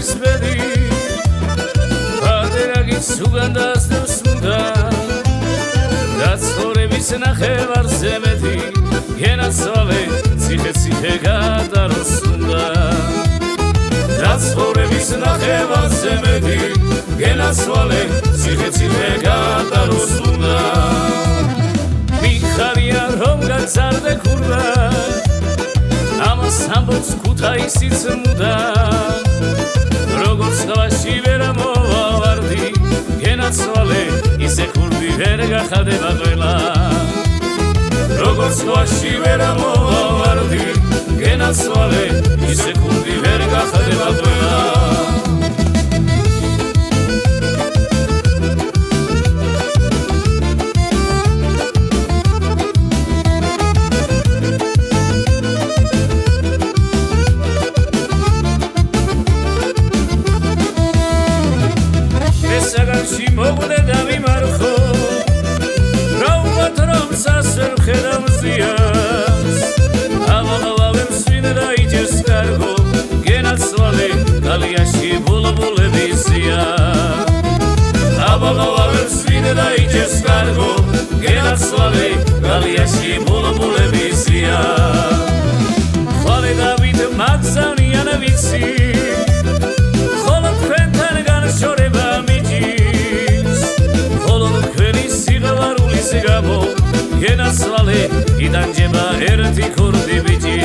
არის ბედი ბადერაგის უგანდას დევს უნდა და ცხოვრების ნახევარზე მეტი გენაცვალე ციხე გადაროს უნდა და ცხოვრების ნახევარზე მეტი გენაცვალე ციხე გადაროს უნდა მიხარია რომ გაგზარდე ქურდა ამას ამბობს ქუთაისიც მუდა როგორც სხვაში ვერ მოვავარდი გენაცვალე ისე ქურდი ვერ გახდება ყველა როგორც სხვაში ვერ მოვავარდი გენაცვალე ისე ქურდი ვერ გახდება ყველა საგანში მოგვდე და მიმარხო რა ვუმათ რომ სასვენ ხედავ ზიანს ამავავე მსვინე და იჯერს კარგო გენაცვალე გალიაში ბულბულები ზია ამავავე მსვინე და იჯერს კარგო გენაცვალე გალიაში ბულბულები ზია ხვალე დავით მაგზავნიან ვიცი ხოლო თქვენთან განშორება გენაცვალე იდანჯება ერთი ქურდი ბიჭი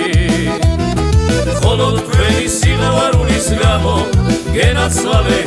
ხოლო თქვენი სიყვარულის გამო გენაცვალე